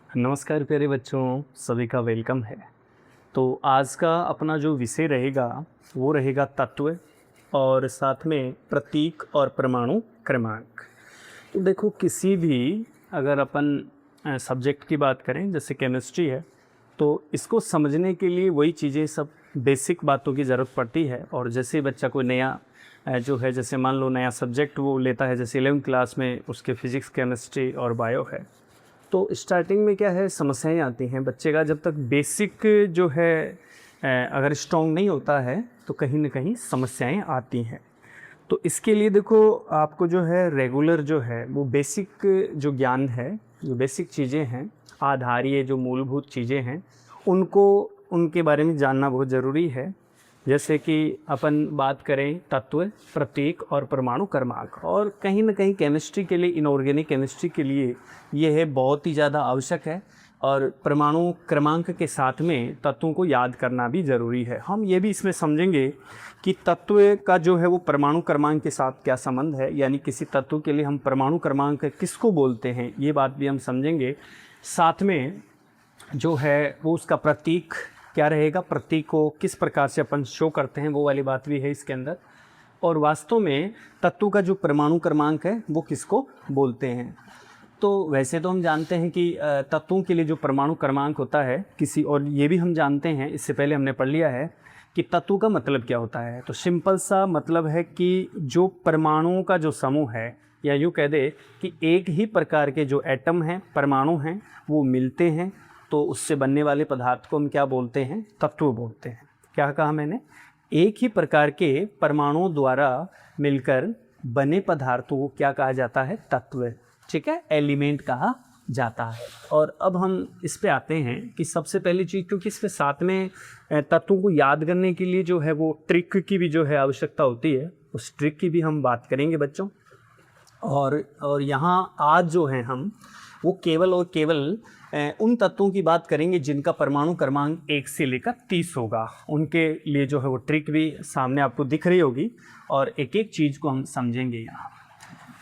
नमस्कार प्यारे बच्चों, सभी का वेलकम है। तो आज का अपना जो विषय रहेगा वो रहेगा तत्व और साथ में प्रतीक और परमाणु क्रमांक। तो देखो, किसी भी अगर अपन सब्जेक्ट की बात करें जैसे केमिस्ट्री है, तो इसको समझने के लिए वही चीज़ें सब बेसिक बातों की ज़रूरत पड़ती है। और जैसे बच्चा कोई नया जो है, जैसे मान लो नया सब्जेक्ट वो लेता है, जैसे 11वीं क्लास में उसके फिज़िक्स, केमिस्ट्री और बायो है, तो स्टार्टिंग में क्या है, समस्याएं आती हैं। बच्चे का जब तक बेसिक जो है अगर स्ट्रॉन्ग नहीं होता है तो कहीं ना कहीं समस्याएं आती हैं। तो इसके लिए देखो, आपको जो है रेगुलर जो है वो बेसिक जो ज्ञान है, जो बेसिक चीज़ें हैं, आधारीय जो मूलभूत चीज़ें हैं, उनको उनके बारे में जानना बहुत ज़रूरी है। जैसे कि अपन बात करें तत्व, प्रतीक और परमाणु क्रमांक, और कहीं ना कहीं केमिस्ट्री के लिए, इनऑर्गेनिक केमिस्ट्री के लिए ये है बहुत ही ज़्यादा आवश्यक है। और परमाणु क्रमांक के साथ में तत्वों को याद करना भी ज़रूरी है। हम ये भी इसमें समझेंगे कि तत्व का जो है वो परमाणु क्रमांक के साथ क्या संबंध है, यानी किसी तत्व के लिए हम परमाणु क्रमांक किसको बोलते हैं, ये बात भी हम समझेंगे। साथ में जो है वो उसका प्रतीक क्या रहेगा, प्रतीक को किस प्रकार से अपन शो करते हैं, वो वाली बात भी है इसके अंदर। और वास्तव में तत्व का जो परमाणु क्रमांक है वो किसको बोलते हैं। तो वैसे तो हम जानते हैं कि तत्वों के लिए जो परमाणु क्रमांक होता है किसी, और ये भी हम जानते हैं, इससे पहले हमने पढ़ लिया है कि तत्व का मतलब क्या होता है। तो सिंपल सा मतलब है कि जो परमाणुओं का जो समूह है, या यूँ कह दे कि एक ही प्रकार के जो एटम हैं, परमाणु हैं, वो मिलते हैं, तो उससे बनने वाले पदार्थ को हम क्या बोलते हैं, तत्व बोलते हैं। क्या कहा मैंने, एक ही प्रकार के परमाणुओं द्वारा मिलकर बने पदार्थों को क्या कहा जाता है, तत्व। ठीक है, एलिमेंट कहा जाता है। और अब हम इस पे आते हैं कि सबसे पहली चीज़, क्योंकि इसके साथ में तत्वों को याद करने के लिए जो है वो ट्रिक की भी जो है आवश्यकता होती है, उस ट्रिक की भी हम बात करेंगे बच्चों। और यहाँ आज जो है हम वो केवल और केवल उन तत्वों की बात करेंगे जिनका परमाणु क्रमांक 1 से लेकर 30 होगा। उनके लिए जो है वो ट्रिक भी सामने आपको दिख रही होगी, और एक एक चीज़ को हम समझेंगे यहाँ।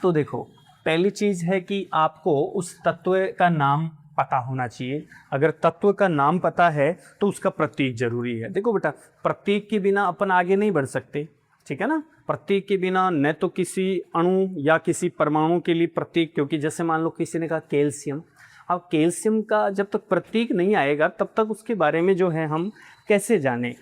तो देखो, पहली चीज़ है कि आपको उस तत्व का नाम पता होना चाहिए। अगर तत्व का नाम पता है तो उसका प्रतीक जरूरी है। देखो बेटा, प्रतीक के बिना अपन आगे नहीं बढ़ सकते, ठीक है ना। प्रतीक के बिना न तो किसी अणु या किसी परमाणु के लिए प्रतीक, क्योंकि जैसे मान लो किसी ने कहा कैल्शियम, अब कैल्शियम का जब तक प्रतीक नहीं आएगा तब तक उसके बारे में जो है हम कैसे जाने।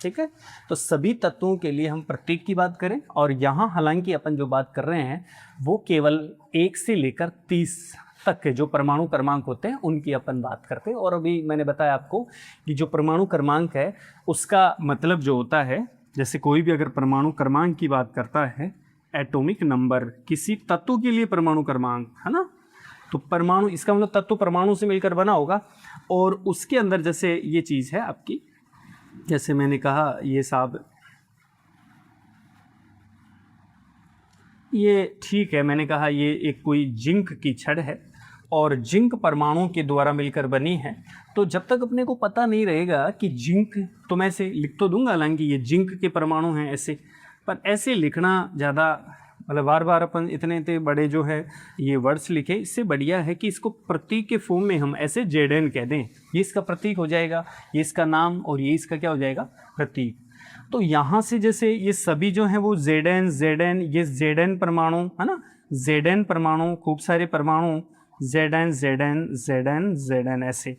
ठीक है, तो सभी तत्वों के लिए हम प्रतीक की बात करें, और यहाँ हालांकि अपन जो बात कर रहे हैं वो केवल 1 से लेकर 30 तक के जो परमाणु क्रमांक होते हैं उनकी अपन बात करते हैं। और अभी मैंने बताया आपको कि जो परमाणु क्रमांक है उसका मतलब जो होता है, जैसे कोई भी अगर परमाणु क्रमांक की बात करता है, एटॉमिक नंबर, किसी तत्व के लिए परमाणु क्रमांक है ना, तो परमाणु, इसका मतलब तत्व परमाणु से मिलकर बना होगा। और उसके अंदर जैसे ये चीज़ है आपकी, जैसे मैंने कहा ये साहब, ये ठीक है, मैंने कहा ये एक कोई जिंक की छड़ है और जिंक परमाणुओं के द्वारा मिलकर बनी है। तो जब तक अपने को पता नहीं रहेगा कि जिंक, तो मैं ऐसे लिख तो दूंगा हालांकि ये जिंक के परमाणु हैं ऐसे, पर ऐसे लिखना ज़्यादा, मतलब बार बार अपन इतने इतने बड़े जो है ये वर्ड्स लिखे, इससे बढ़िया है कि इसको प्रतीक के फॉर्म में हम ऐसे जेडन कह दें। ये इसका प्रतीक हो जाएगा, ये इसका नाम, और ये इसका क्या हो जाएगा, प्रतीक। तो यहाँ से जैसे ये सभी जो हैं वो जेडन जेडन, ये जेडन परमाणु है ना, जेडन परमाणु, खूब सारे परमाणु, जेडन जेडन जेडन जेडन, ऐसे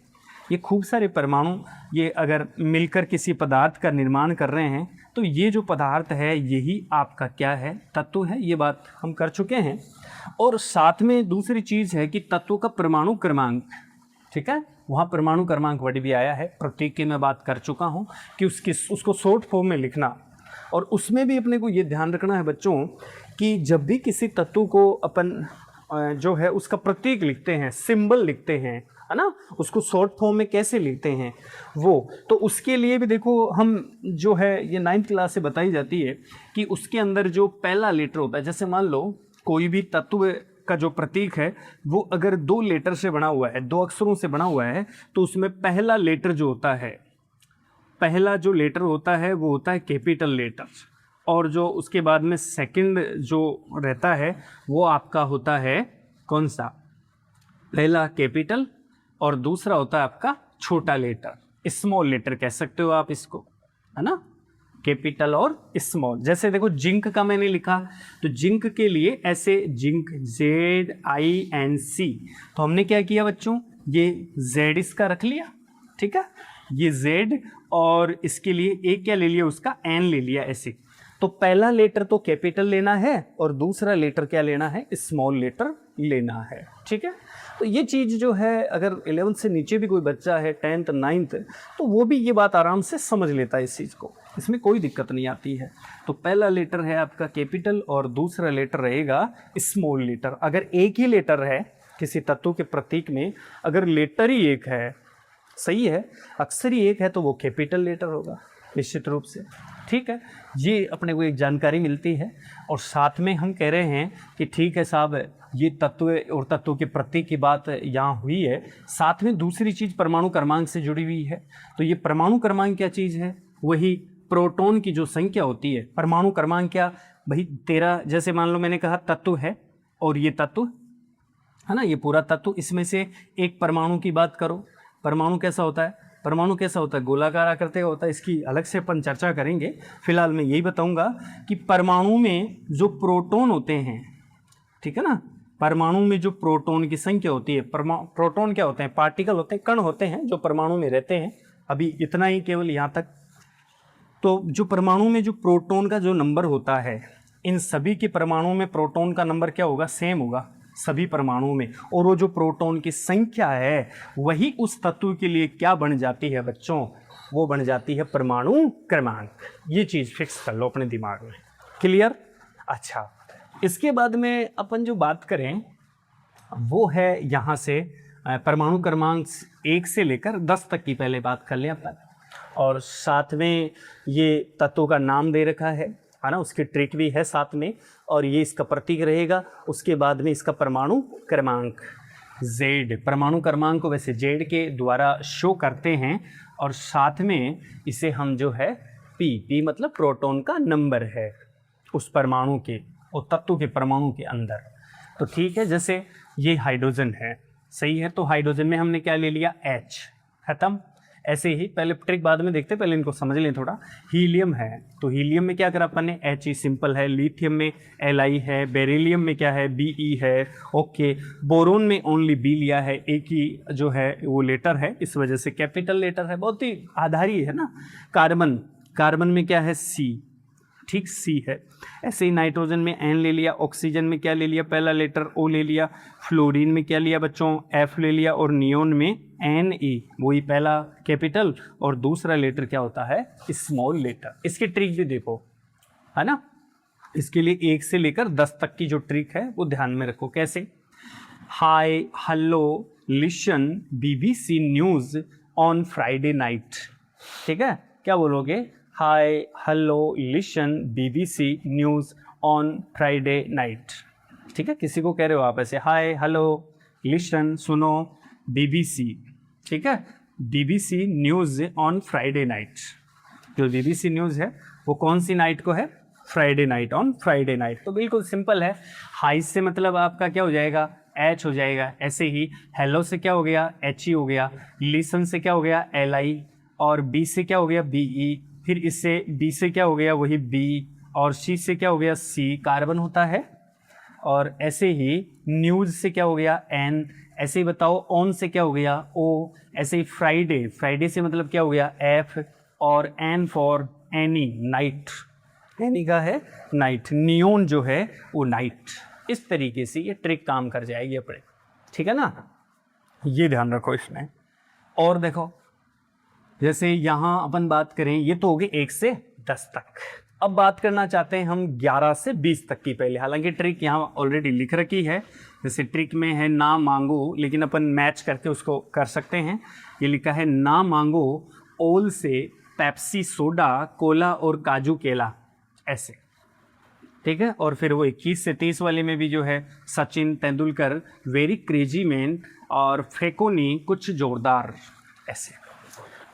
ये खूब सारे परमाणु, ये अगर मिलकर किसी पदार्थ का निर्माण कर रहे हैं तो ये जो पदार्थ है यही आपका क्या है, तत्व है। ये बात हम कर चुके हैं। और साथ में दूसरी चीज़ है कि तत्व का परमाणु क्रमांक, ठीक है, वहाँ परमाणु क्रमांक वर्ड भी आया है, प्रतीक की मैं बात कर चुका हूँ कि उसको शॉर्ट फॉर्म में लिखना। और उसमें भी अपने को ये ध्यान रखना है बच्चों कि जब भी किसी तत्व को अपन जो है उसका प्रतीक लिखते हैं, सिंबल लिखते हैं, है ना, उसको शॉर्ट फॉर्म में कैसे लिखते हैं वो, तो उसके लिए भी देखो हम जो है ये 9th क्लास से बताई जाती है कि उसके अंदर जो पहला लेटर होता है, जैसे मान लो कोई भी तत्व का जो प्रतीक है वो अगर 2 लेटर से बना हुआ है, 2 अक्षरों से बना हुआ है, तो उसमें पहला लेटर जो होता है, पहला जो लेटर होता है वो होता है कैपिटल लेटर, और जो उसके बाद में सेकंड जो रहता है वो आपका होता है कौन सा, पहला कैपिटल और दूसरा होता है आपका छोटा लेटर, स्मॉल लेटर कह सकते हो आप इसको, है ना, कैपिटल और स्मॉल। जैसे देखो जिंक का मैंने लिखा, तो जिंक के लिए ऐसे जिंक ZINC, तो हमने क्या किया बच्चों, ये Z इसका रख लिया, ठीक है, ये Z और इसके लिए एक क्या ले लिया, उसका N ले लिया ऐसे। तो पहला लेटर तो कैपिटल लेना है और दूसरा लेटर क्या लेना है, स्मॉल लेटर लेना है, ठीक है। तो ये चीज़ जो है, अगर 11th से नीचे भी कोई बच्चा है, 10th 9th, तो वो भी ये बात आराम से समझ लेता है इस चीज़ को, इसमें कोई दिक्कत नहीं आती है। तो पहला लेटर है आपका कैपिटल और दूसरा लेटर रहेगा स्मॉल लेटर। अगर एक ही लेटर है किसी तत्व के प्रतीक में, अगर लेटर ही एक है, सही है, अक्सर ही एक है, तो वो कैपिटल लेटर होगा निश्चित रूप से, ठीक है। ये अपने को एक जानकारी मिलती है और साथ में हम कह रहे हैं कि ठीक है साहब, ये तत्व और तत्व के प्रतीक की बात यहाँ हुई है, साथ में दूसरी चीज़ परमाणु क्रमांक से जुड़ी हुई है। तो ये परमाणु क्रमांक क्या चीज़ है, वही प्रोटॉन की जो संख्या होती है। परमाणु क्रमांक क्या भाई, 13, जैसे मान लो मैंने कहा तत्व है और ये तत्व है ना, ये पूरा तत्व, इसमें से एक परमाणु की बात करो, परमाणु कैसा होता है, परमाणु कैसा होता है, गोलाकार आकृति का होता है, इसकी अलग से अपन चर्चा करेंगे। फिलहाल मैं यही बताऊंगा कि परमाणु में जो प्रोटॉन होते हैं, ठीक है ना, परमाणु में जो प्रोटॉन की संख्या होती है, प्रोटॉन क्या होते हैं, पार्टिकल होते हैं, कण होते हैं जो परमाणु में रहते हैं। अभी इतना ही केवल यहाँ तक। तो जो परमाणु में जो प्रोटॉन का जो नंबर होता है, इन सभी के परमाणु में प्रोटॉन का नंबर क्या होगा, सेम होगा सभी परमाणुओं में, और वो जो प्रोटॉन की संख्या है वही उस तत्व के लिए क्या बन जाती है बच्चों, वो बन जाती है परमाणु क्रमांक। ये चीज़ फिक्स कर लो अपने दिमाग में, क्लियर। अच्छा, इसके बाद में अपन जो बात करें वो है यहाँ से परमाणु क्रमांक 1 से लेकर 10 तक की पहले बात कर लें अपन, और साथ में ये तत्वों का नाम दे रखा है ना, उसकी ट्रिक भी है साथ में, और ये इसका प्रतीक रहेगा। उसके बाद में इसका परमाणु क्रमांक Z, परमाणु क्रमांक को वैसे Z के द्वारा शो करते हैं, और साथ में इसे हम जो है P मतलब प्रोटॉन का नंबर है उस परमाणु के, और तत्व के परमाणु के अंदर। तो ठीक है, जैसे ये हाइड्रोजन है, सही है, तो हाइड्रोजन में हमने क्या ले लिया, H, खत्म। ऐसे ही पहले ट्रिक बाद में देखते, पहले इनको समझ लें थोड़ा। हीलियम है, तो हीलियम में क्या करा अपन ने, He सिंपल है। लिथियम में Li है। बेरिलियम में क्या है, Be है। ओके, बोरोन में ओनली B लिया है, एक ही जो है वो लेटर है, इस वजह से कैपिटल लेटर है, बहुत ही आधारी है ना। कार्बन, कार्बन में क्या है, C, ठीक, C है। ऐसे ही नाइट्रोजन में N ले लिया, ऑक्सीजन में क्या ले लिया, पहला लेटर O ले लिया, फ्लोरीन में क्या लिया बच्चों, F ले लिया, और नियोन में Ne, वही पहला कैपिटल और दूसरा लेटर क्या होता है, स्मॉल लेटर। इसकी ट्रिक भी देखो, है ना, इसके लिए 1 से लेकर 10 तक की जो ट्रिक है वो ध्यान में रखो। कैसे, hi, hello, listen BBC news on Friday night, ठीक है, क्या बोलोगे, hi, hello, listen BBC news on Friday night, ठीक है। किसी को कह रहे हो आप ऐसे, हाय, हेलो, लिसन, सुनो, BBC, ठीक है, BBC news on Friday night. जो BBC न्यूज़ है वो कौन सी नाइट को है, Friday night, on Friday night. तो बिल्कुल सिंपल है, हाई से मतलब आपका क्या हो जाएगा, H हो जाएगा। ऐसे ही हेलो से क्या हो गया, HE हो गया। लिसन से क्या हो गया, LI, और B से क्या हो गया, BE, फिर इससे B से क्या हो गया, वही B, और C से क्या हो गया, C, कार्बन होता है। और ऐसे ही न्यूज़ से क्या हो गया, N, ऐसे ही बताओ, ऑन से क्या हो गया, O, ऐसे ही फ्राइडे, फ्राइडे से मतलब क्या हो गया, F, और N for any, night, any का है नाइट, नियोन जो है वो नाइट। इस तरीके से ये ट्रिक काम कर जाएगी अपने, ठीक है ना, ये ध्यान रखो इसमें। और देखो, जैसे यहाँ अपन बात करें, ये तो हो गए 1 से 10 तक। अब बात करना चाहते हैं हम 11 से 20 तक की पहले। हालांकि ट्रिक यहाँ ऑलरेडी लिख रखी है, जैसे ट्रिक में है ना मांगो, लेकिन अपन मैच करके उसको कर सकते हैं। ये लिखा है ना मांगो ओल से पेप्सी सोडा, कोला और काजू केला, ऐसे, ठीक है। और फिर वो 21 से 30 वाले में भी जो है, Sachin Tendulkar, very crazy man, और फ्रेकोनी, कुछ जोरदार, ऐसे।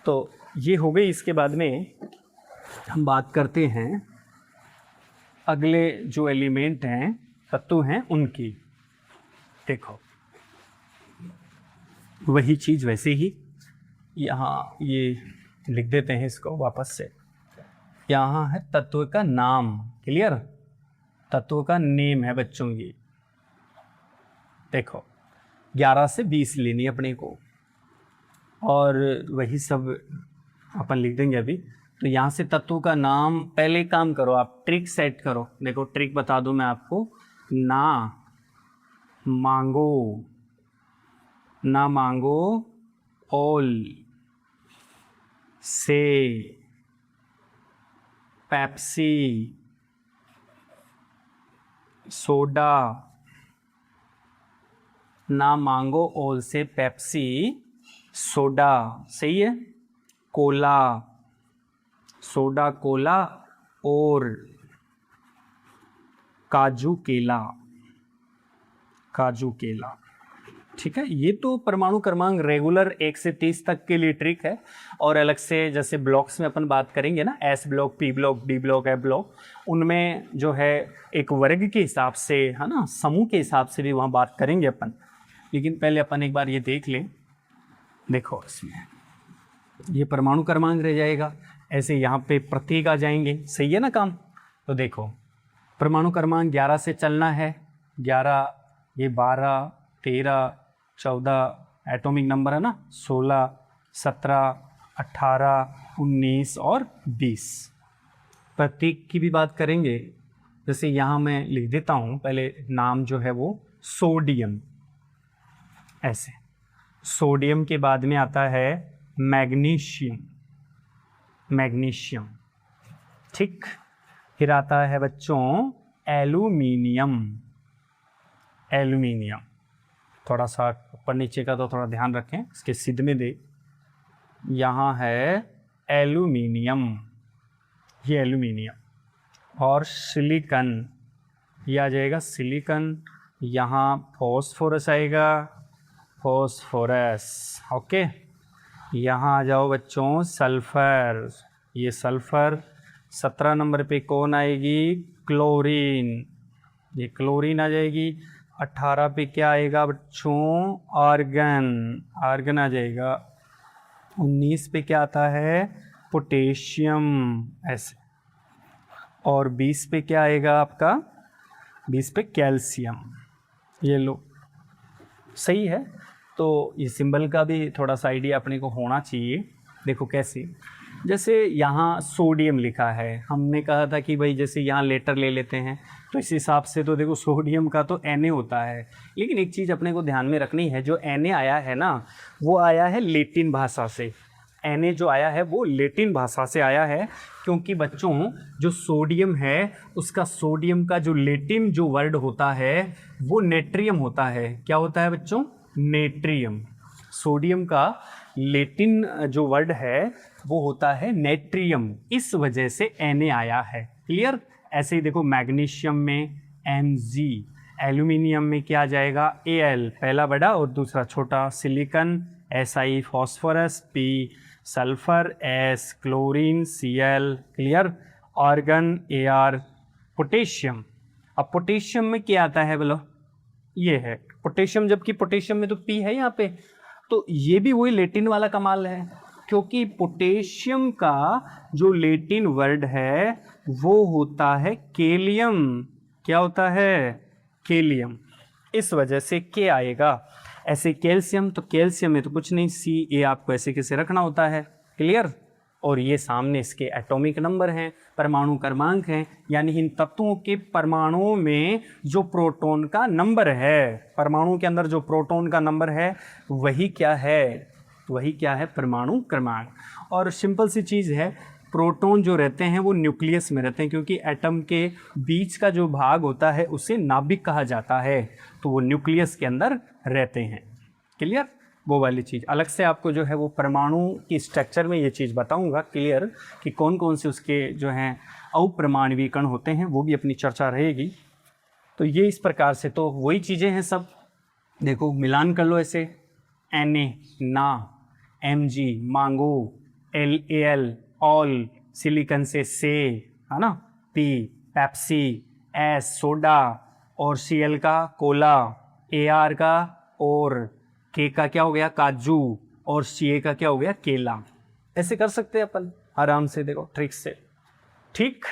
तो ये हो गई। इसके बाद में हम बात करते हैं अगले जो एलिमेंट हैं, तत्व हैं, उनकी। देखो, वही चीज़ वैसे ही यहाँ ये लिख देते हैं इसको वापस से। यहाँ है तत्व का नाम, क्लियर, तत्व का नेम है बच्चों ये। देखो 11 से 20 लेनी है अपने को, और वही सब अपन लिख देंगे अभी। तो यहाँ से तत्वों का नाम, पहले काम करो आप, ट्रिक सेट करो। देखो ट्रिक बता दूं मैं आपको, ना मांगो ऑल से पेप्सी सोडा, ना मांगो ऑल से पेप्सी सोडा, सही है, कोला, सोडा कोला और काजू केला, काजू केला। ठीक है, ये तो परमाणु क्रमांक रेगुलर 1 से 30 तक के लिए ट्रिक है। और अलग से जैसे ब्लॉक्स में अपन बात करेंगे ना, S block, P block, D block, A block, उनमें जो है एक वर्ग के हिसाब से, है ना, समूह के हिसाब से भी वहाँ बात करेंगे अपन। लेकिन पहले अपन एक बार ये देख लें। देखो इसमें ये परमाणु क्रमांक रह जाएगा, ऐसे यहाँ पे प्रतीक आ जाएंगे, सही है ना काम। तो देखो परमाणु क्रमांक 11 से चलना है, 11, ये 12, 13, 14 एटॉमिक नंबर है ना, 16, 17, 18, 19 और 20। प्रतीक की भी बात करेंगे, जैसे यहाँ मैं लिख देता हूँ, पहले नाम जो है वो सोडियम, ऐसे सोडियम के बाद में आता है मैग्नीशियम, मैग्नीशियम, ठीक। फिर आता है बच्चों एल्यूमिनियम, एल्यूमिनियम। थोड़ा सा ऊपर नीचे का तो थोड़ा ध्यान रखें, इसके सिद्ध में दे, यहाँ है एल्यूमिनियम, ये एल्यूमिनियम। और सिलिकन, ये आ जाएगा सिलिकन। यहाँ फॉस्फोरस आएगा, फॉस्फोरस, ओके। यहाँ आ जाओ बच्चों सल्फर, ये सल्फर। 17 नंबर पे कौन आएगी, क्लोरीन, ये क्लोरीन आ जाएगी। 18 पे क्या आएगा बच्चों, आर्गन, आर्गन आ जाएगा। 19 पे क्या आता है, पोटेशियम, ऐसे। और 20 पे क्या आएगा आपका, 20 पे कैल्शियम, ये लो, सही है। तो ये सिंबल का भी थोड़ा सा आइडिया अपने को होना चाहिए। देखो कैसे, जैसे यहाँ सोडियम लिखा है, हमने कहा था कि भाई जैसे यहाँ लेटर ले लेते हैं, तो इस हिसाब से तो देखो सोडियम का तो Na होता है। लेकिन एक चीज़ अपने को ध्यान में रखनी है, जो Na आया है ना, वो आया है लेटिन भाषा से। Na जो आया है वो लेटिन भाषा से आया है, क्योंकि बच्चों जो सोडियम है उसका, सोडियम का जो लेटिन जो वर्ड होता है वो नेट्रियम होता है। क्या होता है बच्चों, नेट्रियम। सोडियम का लेटिन जो वर्ड है वो होता है नेट्रियम, इस वजह से Na आया है, क्लियर। ऐसे ही देखो मैग्नीशियम में Mg, एल्यूमिनियम में क्या आ जाएगा, Al, पहला बड़ा और दूसरा छोटा, silicon Si, phosphorus, P, sulphur, S, chlorine, Cl, clear. Argon Ar, potassium. अब पोटेशियम में क्या आता है बोलो, ये है पोटेशियम, जबकि पोटेशियम में तो P है यहाँ पे। तो ये भी वही लेटिन वाला कमाल है, क्योंकि पोटेशियम का जो लेटिन वर्ड है वो होता है केलियम। क्या होता है, केलियम, इस वजह से के आएगा। ऐसे कैल्शियम, तो कैल्शियम में तो कुछ नहीं, Ca आपको ऐसे कैसे रखना होता है, क्लियर। और ये सामने इसके एटॉमिक नंबर हैं, परमाणु क्रमांक हैं, यानी इन तत्वों के परमाणुओं में जो प्रोटॉन का नंबर है, परमाणु के अंदर जो प्रोटॉन का नंबर है वही क्या है, वही क्या है, परमाणु क्रमांक। और सिंपल सी चीज़ है, प्रोटॉन जो रहते हैं वो न्यूक्लियस में रहते हैं, क्योंकि एटम के बीच का जो भाग होता है उसे नाभिक कहा जाता है, तो वो न्यूक्लियस के अंदर रहते हैं, क्लियर। वो वाली चीज़ अलग से आपको जो है वो परमाणु की स्ट्रक्चर में ये चीज़ बताऊंगा, क्लियर, कि कौन कौन से उसके जो हैं अपरमाणविक कण होते हैं, वो भी अपनी चर्चा रहेगी। तो ये इस प्रकार से तो वही चीज़ें हैं सब। देखो मिलान कर लो ऐसे, Na, ना, Mg, मांगो, Al, ऑल, सिलिकन से, है ना, P, पेप्सी, S, सोडा, और Cl का कोला, Ar का और के का क्या हो गया काजू, और सी का क्या हो गया केला। ऐसे कर सकते हैं अपन आराम से, देखो ट्रिक से। ठीक,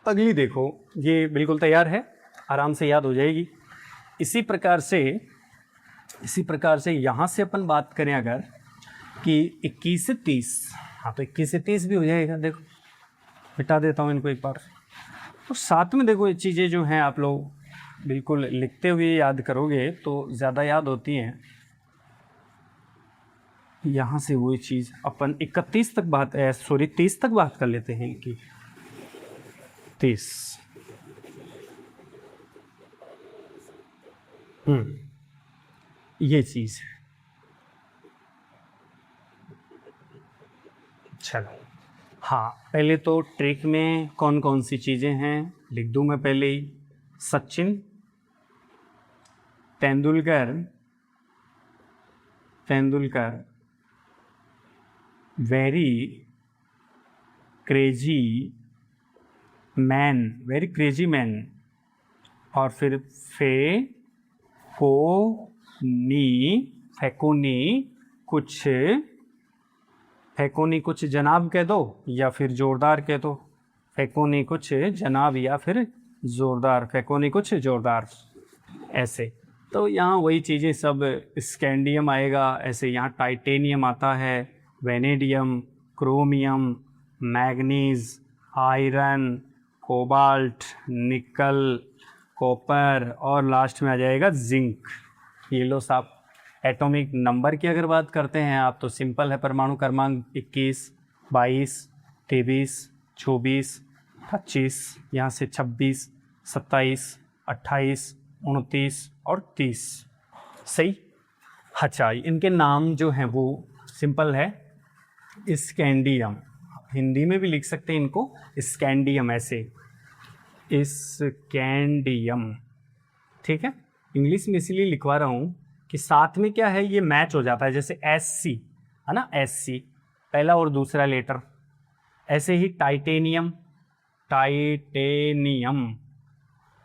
अगली देखो, ये बिल्कुल तैयार है, आराम से याद हो जाएगी। इसी प्रकार से यहाँ से अपन बात करें अगर कि 21 से 30, हाँ तो 21 से 30 भी हो जाएगा। देखो मिटा देता हूँ इनको एक बार। और साथ में देखो ये चीज़ें जो हैं आप लोग बिल्कुल लिखते हुए याद करोगे तो ज़्यादा याद होती हैं। यहाँ से वही चीज़ अपन 31 तक बात 30 तक बात कर लेते हैं इनकी। 30 ये चीज़। चलो हाँ, पहले तो ट्रिक में कौन कौन सी चीज़ें हैं लिख दूँ मैं पहले ही। Sachin Tendulkar very crazy man, और फिर फैकोनी कुछ जनाब कह दो या फिर जोरदार कह दो। फैकोनी कुछ जनाब या फिर जोरदार, फैकोनी कुछ जोरदार ऐसे। तो यहाँ वही चीज़ें सब, स्कैंडियम आएगा ऐसे, यहाँ टाइटेनियम आता है, vanadium, chromium, manganese, iron, cobalt, निकल, कॉपर, और लास्ट में आ जाएगा जिंक। ये लो साहब। एटॉमिक नंबर की अगर बात करते हैं आप तो सिंपल है, परमाणु क्रमांक 21, 22, 23, 24, 25, यहाँ से 26, 27, 28, 29 और 30। सही। अच्छा, इनके नाम जो हैं वो सिंपल है, स्कैंडियम, हिंदी में भी लिख सकते हैं इनको स्कैंडियम ऐसे, स्कैंडियम। ठीक है, इंग्लिश में इसीलिए लिखवा रहा हूँ कि साथ में क्या है ये मैच हो जाता है, जैसे SC है ना, SC पहला और दूसरा लेटर। ऐसे ही टाइटेनियम,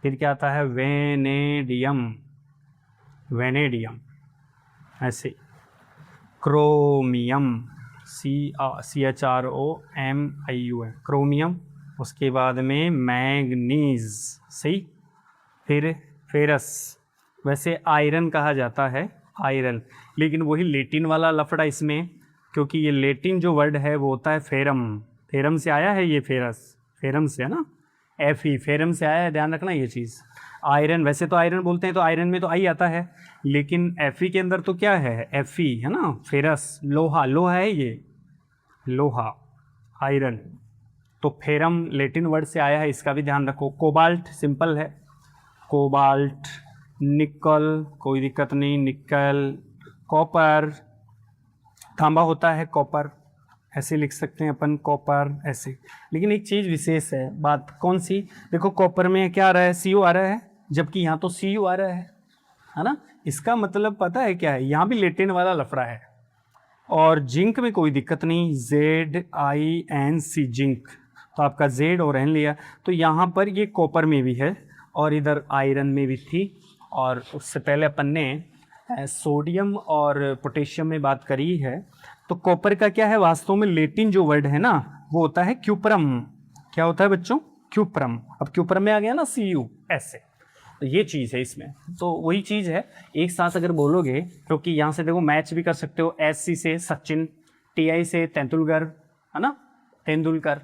फिर क्या आता है वेनेडियम ऐसे। Chromium, CHROMIUM chromium. उसके बाद में मैग्नीज, सही। फिर फेरस, वैसे आयरन कहा जाता है, आयरन, लेकिन वही लेटिन वाला लफड़ा इसमें, क्योंकि ये लेटिन जो वर्ड है वो होता है फेरम से आया है ये, फेरम से है ना, FE फेरम से आया है, ध्यान रखना ये चीज़। आयरन, वैसे तो आयरन बोलते हैं तो आयरन में तो आई आता है, लेकिन FE के अंदर तो क्या है, FE है ना, फेरस, लोहा है ये, लोहा, आयरन। तो फेरम लेटिन वर्ड से आया है, इसका भी ध्यान रखो। कोबाल्ट सिंपल है, कोबाल्ट। निकल, कोई दिक्कत नहीं, निकल। कॉपर, तांबा होता है कॉपर, ऐसे लिख सकते हैं अपन कॉपर ऐसे। लेकिन एक चीज़ विशेष है, बात कौन सी, देखो कॉपर में क्या आ रहा है, CO आ रहा है, जबकि यहाँ तो CU आ रहा है ना। इसका मतलब पता है क्या है, यहाँ भी लेटिन वाला लफड़ा है। और जिंक में कोई दिक्कत नहीं, ZINC जिंक, तो आपका Z और N लिया, तो यहाँ पर ये कॉपर में भी है और इधर आयरन में भी थी। और उससे पहले अपन ने सोडियम और पोटेशियम में बात करी है। तो कॉपर का क्या है, वास्तव में लेटिन जो वर्ड है ना वो होता है क्यूप्रम। क्या होता है बच्चों, क्यूप्रम। अब क्यूप्रम में आ गया ना CU ऐसे, तो ये चीज़ है इसमें। तो वही चीज़ है, एक साथ अगर बोलोगे, क्योंकि यहाँ से देखो मैच भी कर सकते हो, SC से सचिन, TI से तेंदुलकर है ना, तेंदुलकर,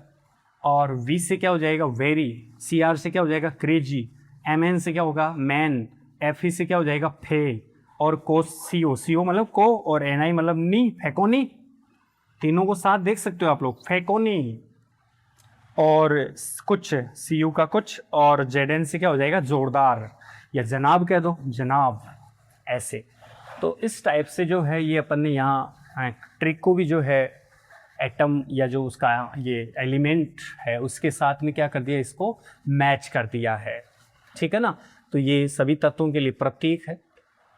और V से क्या हो जाएगा वेरी, CR से क्या हो जाएगा क्रेजी, MN से क्या होगा मैन, FE से क्या हो जाएगा फे, और CO मतलब को, और NI मतलब नी, फैकोनी। तीनों को साथ देख सकते हो आप लोग, फैकोनी। और कुछ CU का कुछ, और ZN से क्या हो जाएगा जोरदार, या जनाब कह दो, जनाब ऐसे। तो इस टाइप से जो है ये अपन ने यहाँ ट्रिक को भी जो है एटम या जो उसका ये एलिमेंट है उसके साथ में क्या कर दिया, इसको मैच कर दिया है। ठीक है ना। तो ये सभी तत्वों के लिए प्रतीक है।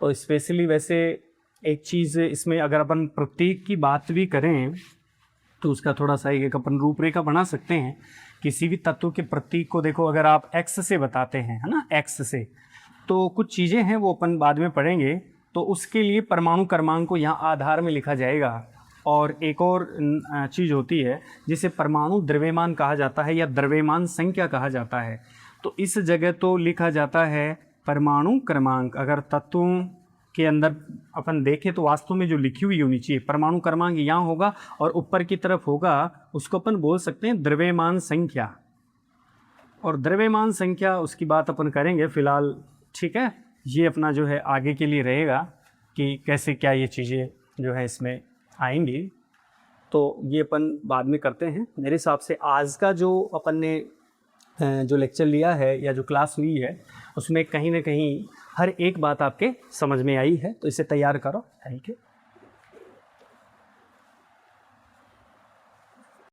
तो स्पेशली वैसे एक चीज़ इसमें अगर अपन प्रतीक की बात भी करें तो उसका थोड़ा सा एक अपन रूपरेखा बना सकते हैं। किसी भी तत्व के प्रतीक को देखो, अगर आप X से बताते हैं है ना, X से, तो कुछ चीज़ें हैं वो अपन बाद में पढ़ेंगे। तो उसके लिए परमाणु क्रमांक को यहाँ आधार में लिखा जाएगा। और एक और चीज़ होती है जिसे परमाणु द्रव्यमान कहा जाता है या द्रव्यमान संख्या कहा जाता है। तो इस जगह तो लिखा जाता है परमाणु क्रमांक। अगर तत्वों के अंदर अपन देखें तो वास्तव में जो लिखी हुई होनी चाहिए परमाणु क्रमांक यहाँ होगा और ऊपर की तरफ होगा, उसको अपन बोल सकते हैं द्रव्यमान संख्या। और द्रव्यमान संख्या उसकी बात अपन करेंगे फिलहाल, ठीक है। ये अपना जो है आगे के लिए रहेगा कि कैसे क्या ये चीज़ें जो है इसमें आएंगी, तो ये अपन बाद में करते हैं। मेरे हिसाब से आज का जो अपन ने जो लेक्चर लिया है या जो क्लास हुई है उसमें कहीं ना कहीं हर एक बात आपके समझ में आई है, तो इसे तैयार करो। Thank you.